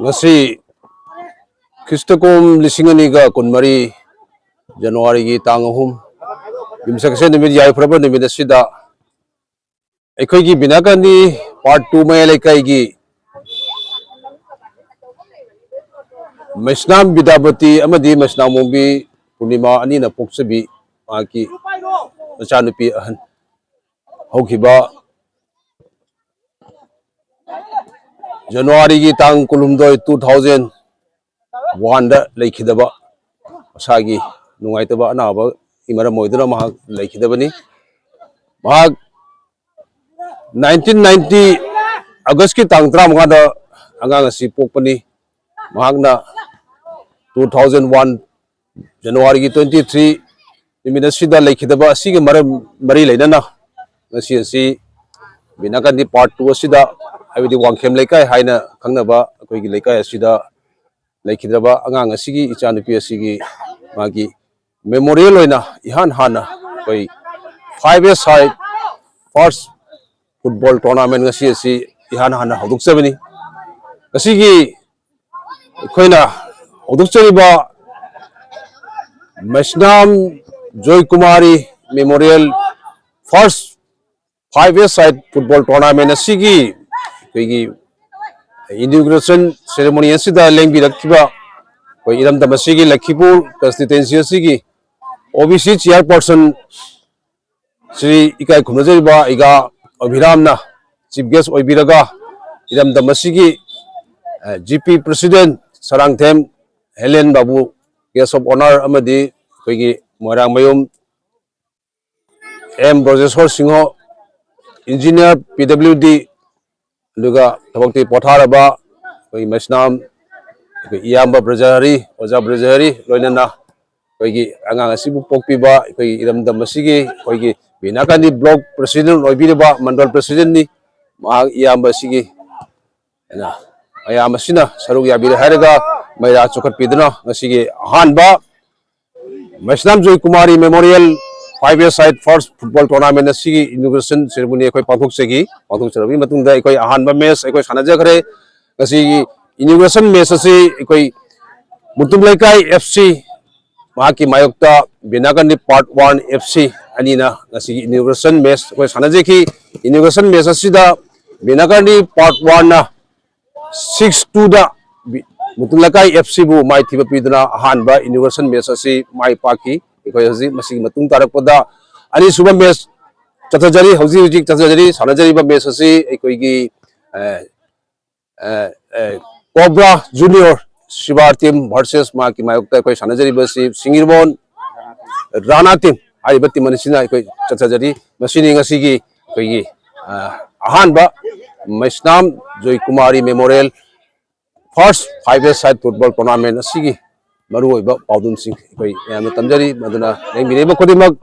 ngasi Kristakom lisingani ga kunmari January gi tangahum yumsakse nimit yai prabha nimit asida ekhoi gi Binnakandi part 2 mayaileikai gi Meisnam Bidyapati amadi Meisnam ongbi Purnima anina pokchabi maki macha nupi ahan haukiba January gi tang kulumdoi 2001 da leikhidaba masagi nungaitaba anaba imara moiduna mahak leikhidabani mahak 1990 August ki tang 35 da angang asi pokpani mahakna 2001 January ki 23 nimit asida leikhidaba asigi mari leinana ngasi asi Binnakandi part 2 asida abidi wangkemleikai haina khangnaba akoigi leikai asida leikhidaba angang asigi ichanupi asigi magi memorial oina ihan hana koi 5 side first football tournament ngasi asi ihan hana haudokhre asigi koina haudokhre Meisnam Joikumari Memorial first 5 side football tournament asigi koigi inauguration ceremony asida lengbi rakhiba koi iram damasigi Lakhipur constituency asigi OBC chairperson Sri ikai khumnajariba iga Abhiram na chief guest oibiraga iram damasigi GP President Sarangthem Helen Babu guest of honor amadi koigi Moirangmayum Brojeshwor Engeneer PWD Luga tabakti potharaba koi Meisnam iyamba brajahari oja brajahari loinana koigi angang asibu pokpiba koi iramdam asigi koigi Binnakandi block president oibiriba mandal president ni ma iyamba asigi na ayam asina sarug yabira haraga maira chokhat pidna ngasigi ahanba Meisnam Joikumari Memorial 5 side first football tournament asigi inauguration ceremony koi pangthokchegi pangthokcharabi matungda koi ahanba match koi sanajakhre ngasigi inauguration match asi koi Mutumleikai FC mahaki mayokta Binnakandi part 1 FC anina ngasigi inauguration match koi sanajeki inauguration match asida Binnakandi part 1 na 6-2 da Mutumleikai FC bu mai thiba piduna ahanba inauguration match asi mai paki koi haji masigi matung tarakpada ani suba match chathagani hauji chathagani sanajariba match asi koi gi Cobra Junior Shiva team versus maki mayokta koi sanajariba si Singirbon Rana team hariba team anisina koi chathagani masini ngasigi koi gi ahanba Meisnam Joikumari Memorial first 5 side football tournament asigi maru oiba paudum sing koi yamna tamjari maduna lengmireba khodimak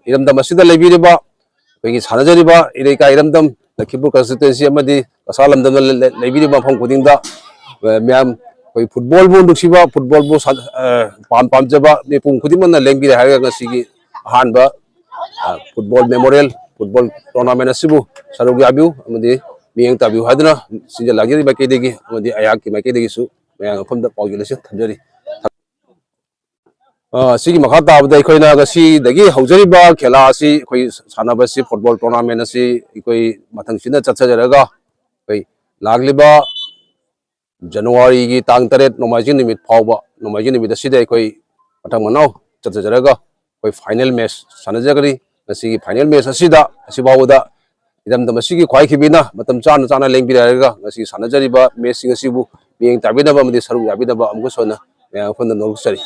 iramdam asida leibireba koi sanajariba ireikai iramdam Lakhipur constituency amadi asalamdam leibireba phang khudingda myam koi football bu nuksiba football bu pamjaba mipum khudimana lengbire haraga ngasigi ahanba football memorial football tournament asibu sarug yabiu amadi miyeng tabiu hadna sinja lagiri makedegi amadi ayaki makedegi su mayang famda paugilasi thamjari sigi makha tabda koina gasi dagi haujariba khela asi koi sanabasi football tournament asi koi mathang sina chathajaraga koi lagliba January gi tang 3 nomaijing nimit fauba nomaijing nimit asida koi mathang manau chathajaraga koi final match sanajagari gasi final match asida asibawda idam damasigi khwai khibina matam chana chana lengbiraga gasi sanajariba match sing asibu miyeng tabinaba amadi sarug yabinaba amgo sona mayang phonda noksari